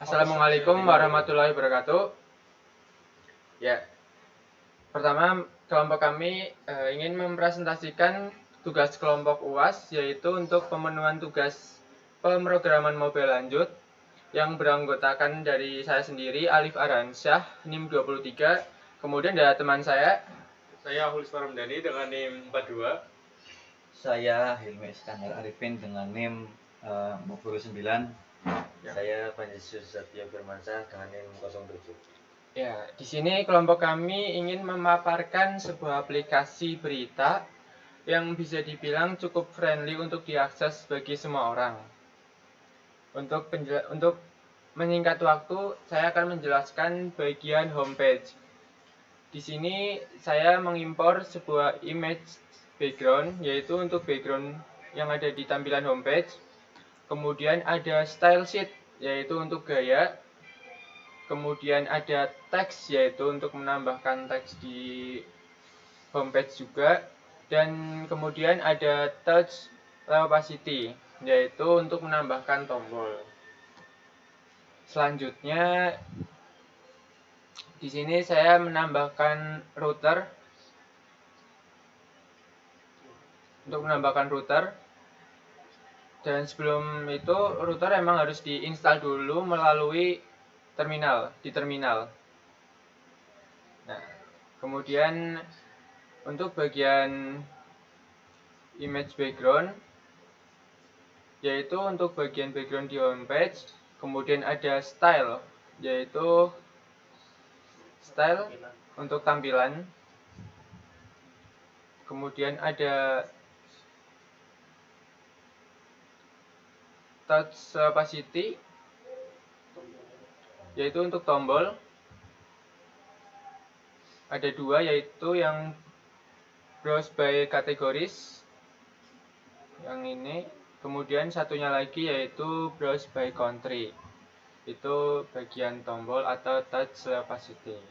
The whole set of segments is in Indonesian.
Assalamualaikum warahmatullahi wabarakatuh. Ya, pertama kelompok kami ingin mempresentasikan tugas kelompok UAS, yaitu untuk pemenuhan tugas pemrograman mobile lanjut yang beranggotakan dari saya sendiri, Alif Arhansyah, NIM 23. Kemudian ada teman saya Hulis Farhamdani dengan NIM 42. Saya Hilmi Iskandar Arifin dengan NIM 49. Ya. Saya Panji Susatyo Firmansyah dengan NIM 07. Ya, di sini kelompok kami ingin memaparkan sebuah aplikasi berita yang bisa dibilang cukup friendly untuk diakses bagi semua orang. Untuk menyingkat waktu, saya akan menjelaskan bagian homepage. Di sini saya mengimpor sebuah image background, yaitu untuk background yang ada di tampilan homepage. Kemudian ada style sheet, yaitu untuk gaya. Kemudian ada teks, yaitu untuk menambahkan teks di homepage juga. Dan kemudian ada touch opacity, yaitu untuk menambahkan tombol. Selanjutnya di sini saya menambahkan router. Dan sebelum itu router emang harus diinstal dulu melalui terminal. Nah, kemudian untuk bagian image background, yaitu untuk bagian background di homepage. Kemudian ada style, yaitu style untuk tampilan. Kemudian ada touch opacity, yaitu untuk tombol. Ada dua, yaitu yang browse by categories, yang ini. Kemudian satunya lagi yaitu browse by country, itu bagian tombol atau touch opacity.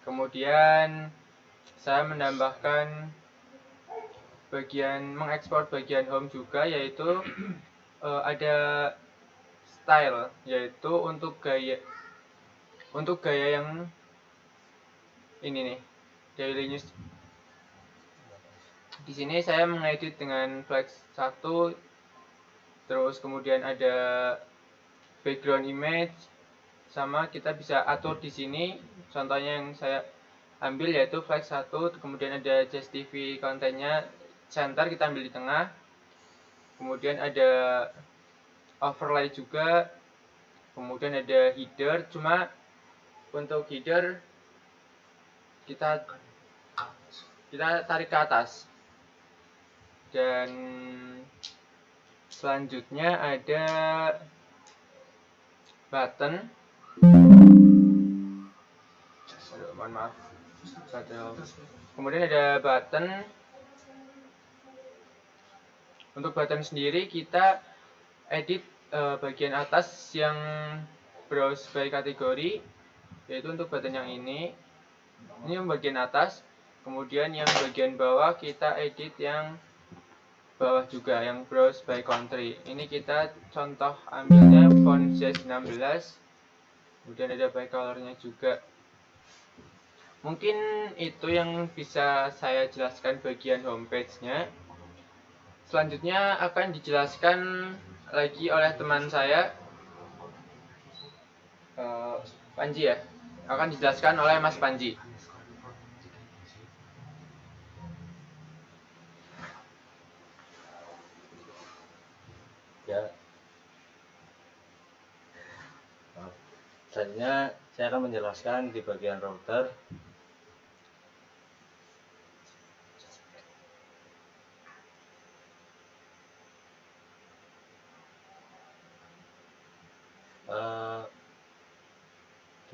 Kemudian saya menambahkan mengekspor bagian home juga, yaitu ada style, yaitu untuk gaya yang ini nih, daily news. Di sini saya mengedit dengan flex 1, terus kemudian ada background image, sama kita bisa atur di sini. Contohnya yang saya ambil yaitu flex 1, kemudian ada Just TV kontennya center, kita ambil di tengah. Kemudian ada overlay juga. Kemudian ada header, cuma untuk header kita tarik ke atas. Dan selanjutnya ada button. Mohon maaf. Kemudian ada button. Untuk button sendiri kita edit bagian atas yang browse by kategori, yaitu untuk button yang ini yang bagian atas. Kemudian yang bagian bawah kita edit yang bawah juga, yang browse by country. Ini kita contoh ambilnya font size 16. Kemudian ada by colornya juga. Mungkin itu yang bisa saya jelaskan bagian homepage-nya. Selanjutnya akan dijelaskan lagi oleh teman saya, Panji ya. Akan dijelaskan oleh Mas Panji. Ya. Selanjutnya saya akan menjelaskan di bagian router.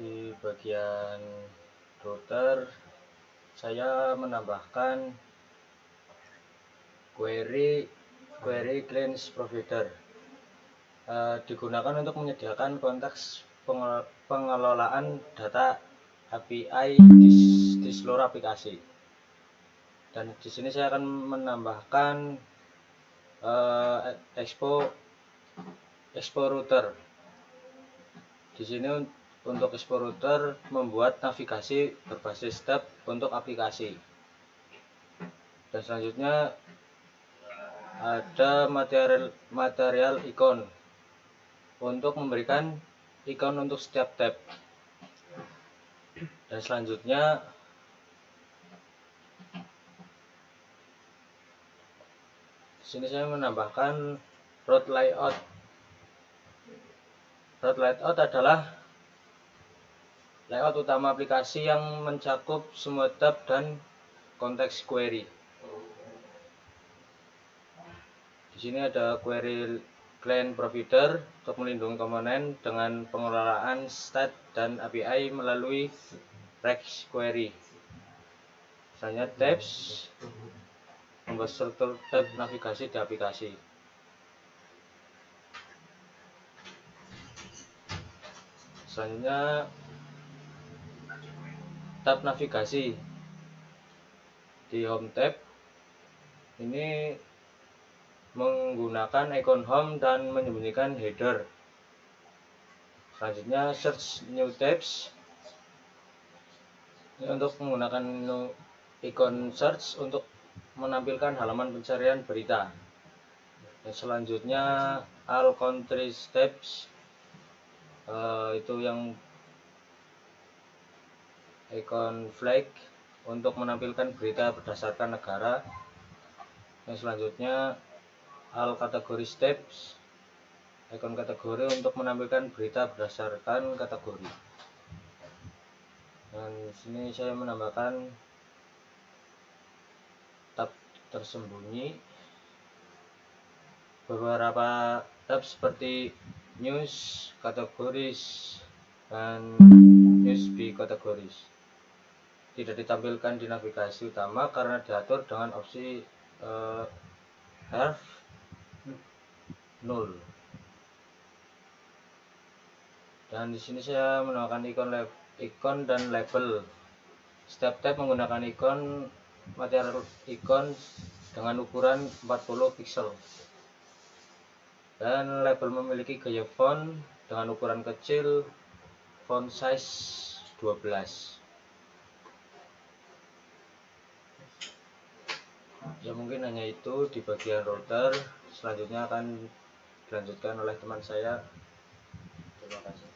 Di bagian router saya menambahkan query client provider, digunakan untuk menyediakan konteks pengelolaan data API di seluruh aplikasi. Dan di sini saya akan menambahkan expo router. Di sini untuk export router membuat navigasi berbasis tab untuk aplikasi. Dan selanjutnya ada material ikon untuk memberikan ikon untuk setiap tab. Dan selanjutnya di sini saya menambahkan route layout. Route layout adalah layout utama aplikasi yang mencakup semua tab dan konteks query. Di sini ada query client provider untuk melindungi komponen dengan pengelolaan state dan API melalui Rex query. Misalnya tabs, membuat struktur tab navigasi di aplikasi. Selanjutnya tab navigasi di home tab ini menggunakan ikon home dan menyembunyikan header. Selanjutnya search new tabs ini untuk menggunakan ikon search untuk menampilkan halaman pencarian berita. Dan selanjutnya all countries tabs itu yang ikon flag untuk menampilkan berita berdasarkan negara. Yang selanjutnya all categories tabs, ikon kategori untuk menampilkan berita berdasarkan kategori. Dan di sini saya menambahkan tab tersembunyi, beberapa tab seperti news, categories, dan news by categories tidak ditampilkan di navigasi utama karena diatur dengan opsi have null. Dan di sini saya menambahkan ikon dan label. Setiap tab menggunakan ikon material ikon dengan ukuran 40 pixel. Dan label memiliki gaya font dengan ukuran kecil, font size 12. Ya mungkin hanya itu di bagian router. Selanjutnya akan dilanjutkan oleh teman saya. Terima kasih.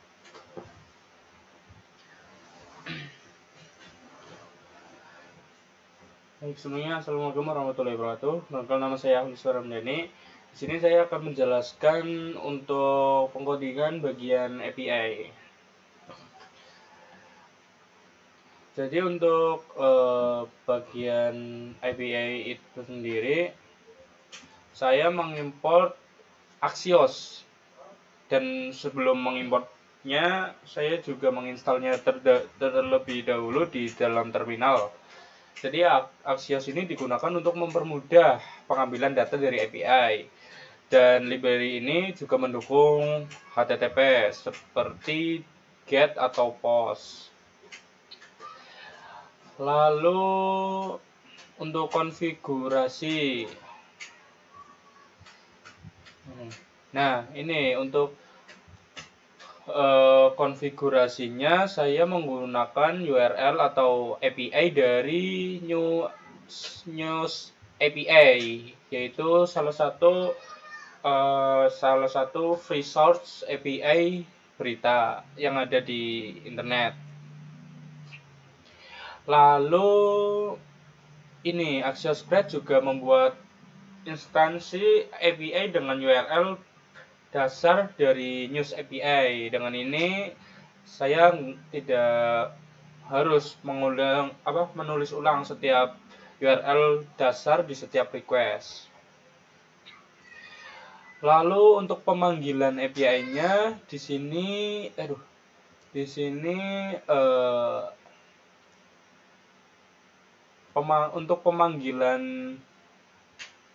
Baik semuanya, assalamualaikum warahmatullahi wabarakatuh. Perkenalkan, nama saya Hulis Ramdhani. Di sini saya akan menjelaskan untuk pengkodingan bagian API. Jadi untuk bagian API itu sendiri, saya mengimport Axios, dan sebelum mengimportnya saya juga menginstalnya terlebih dahulu di dalam terminal. Jadi Axios ini digunakan untuk mempermudah pengambilan data dari API, dan library ini juga mendukung HTTP seperti GET atau POST. Lalu untuk konfigurasi, nah ini untuk konfigurasinya saya menggunakan URL atau API dari News API, yaitu salah satu free source API berita yang ada di internet. Lalu ini Axiosgrad juga membuat instansi API dengan URL dasar dari News API. Dengan ini saya tidak harus menulis ulang setiap URL dasar di setiap request. Lalu untuk pemanggilan API-nya di sini untuk pemanggilan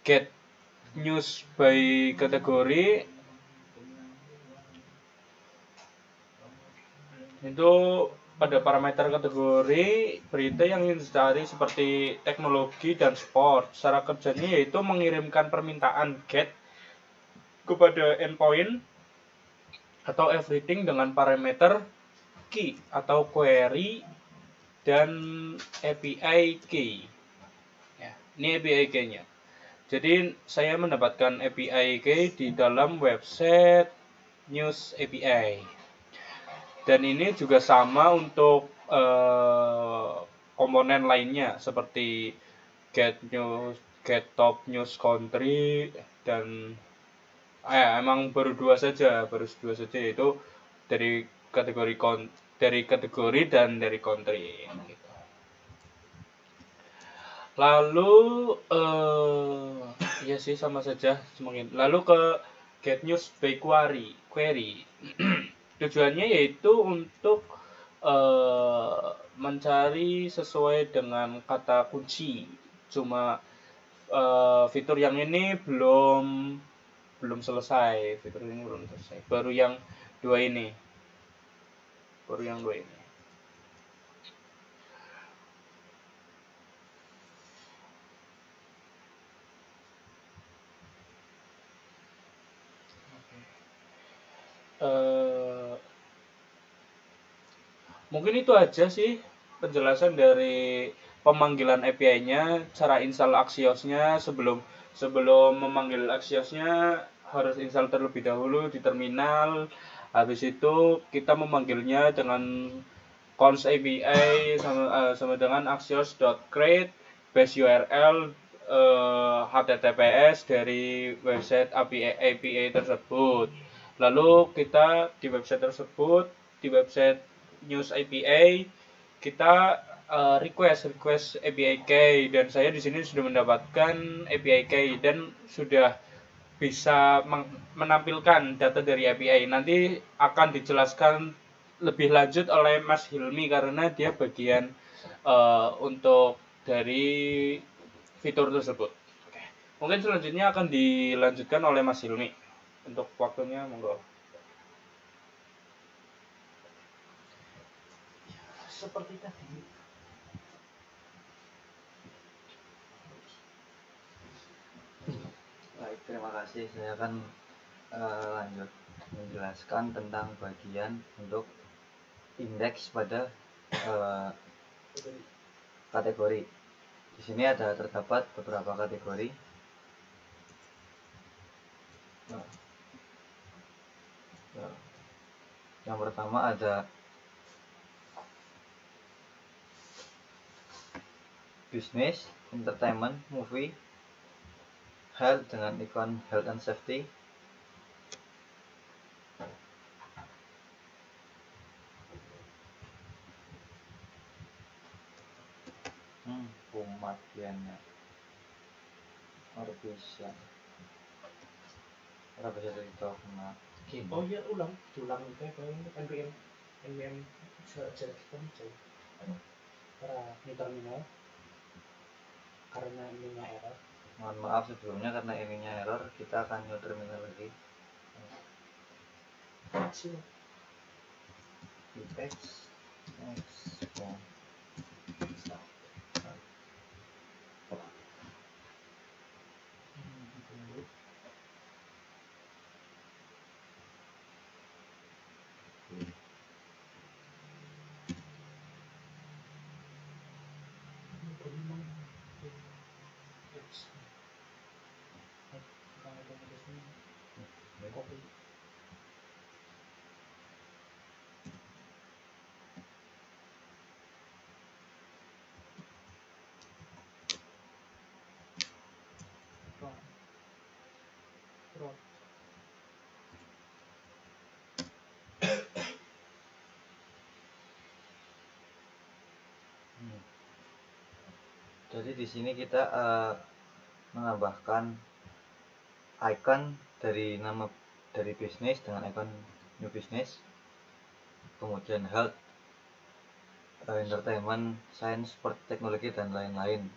get news by kategori itu pada parameter kategori berita yang ingin dicari seperti teknologi dan sport. Cara kerjanya yaitu mengirimkan permintaan get kepada endpoint atau everything dengan parameter key atau query dan API key. Ya, ini API key-nya. Jadi saya mendapatkan API key di dalam website news API. Dan ini juga sama untuk komponen lainnya seperti get news, get top news country, dan emang baru dua saja yaitu dari kategori dan dari country gitu. Lalu ya sih sama saja semakin. Lalu ke get news by query. Tujuannya yaitu untuk mencari sesuai dengan kata kunci. Cuma fitur yang ini belum selesai. Baru yang dua ini. Mungkin itu aja sih penjelasan dari pemanggilan API-nya, cara install Axios-nya. Sebelum memanggil Axios-nya harus install terlebih dahulu di terminal. Habis itu kita memanggilnya dengan const API sama dengan axios.create base URL HTTPS dari website API tersebut. Lalu kita di website tersebut, di website news API, kita request API key, dan saya di sini sudah mendapatkan API key dan sudah bisa menampilkan data dari API. Nanti akan dijelaskan lebih lanjut oleh Mas Hilmi karena dia bagian untuk dari fitur tersebut. Oke. Mungkin selanjutnya akan dilanjutkan oleh Mas Hilmi. Untuk waktunya monggo. Seperti tadi. Baik, terima kasih. Saya akan lanjut menjelaskan tentang bagian untuk indeks pada kategori. Di sini ada terdapat beberapa kategori. Yang pertama ada business, entertainment, movie, health dengan ikon health and safety, pematiannya artificial. Ora bisa cerita kena. Oh iya, diulang NPM para terminal karena ininya error. Mohon maaf sebelumnya karena ininya error, kita akan new terminal lagi. Text export. Jadi di sini kita menambahkan icon dari nama dari bisnis dengan icon new business, kemudian health, entertainment, science, sport, teknologi dan lain-lain.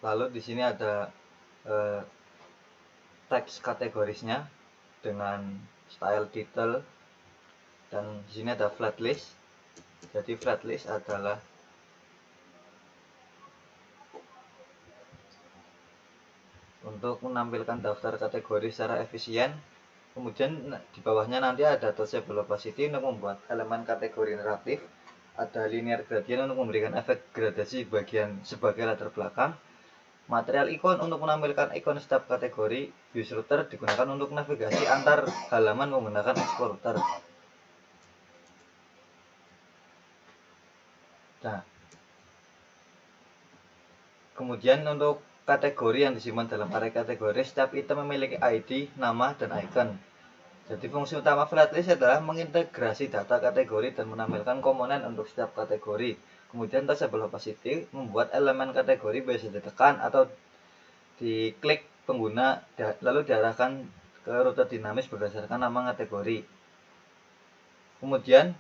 Lalu di sini ada teks kategorisnya dengan style title, dan di sini ada flat list. Jadi flat list adalah untuk menampilkan daftar kategori secara efisien. Kemudian di bawahnya nanti ada touchable opacity untuk membuat elemen kategori interaktif, ada linear gradient untuk memberikan efek gradasi bagian sebagai latar belakang, material icon untuk menampilkan ikon setiap kategori, view router digunakan untuk navigasi antar halaman menggunakan export router. Nah, kemudian untuk kategori yang disimpan dalam array kategori, setiap item memiliki ID, nama, dan icon. Jadi fungsi utama flatlist adalah mengintegrasi data kategori dan menampilkan komponen untuk setiap kategori. Kemudian touchable opacity membuat elemen kategori bisa ditekan atau diklik pengguna lalu diarahkan ke rute dinamis berdasarkan nama kategori. Kemudian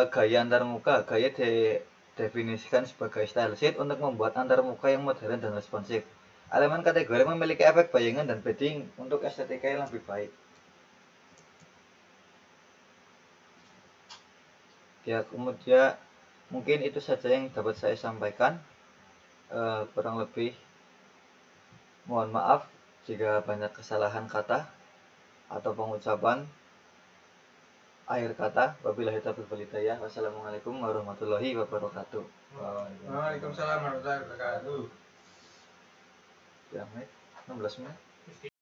gaya antarmuka, gaya didefinisikan sebagai style sheet untuk membuat antarmuka yang modern dan responsif. Elemen kategori memiliki efek bayangan dan padding untuk estetika yang lebih baik. Ya, kemudian mungkin itu saja yang dapat saya sampaikan. Kurang lebih mohon maaf jika banyak kesalahan kata atau pengucapan akhir kata. Wabillahi taufiq wal hidayah. Wassalamualaikum warahmatullahi wabarakatuh. Waalaikumsalam warahmatullahi wabarakatuh. Ya, 16 menit.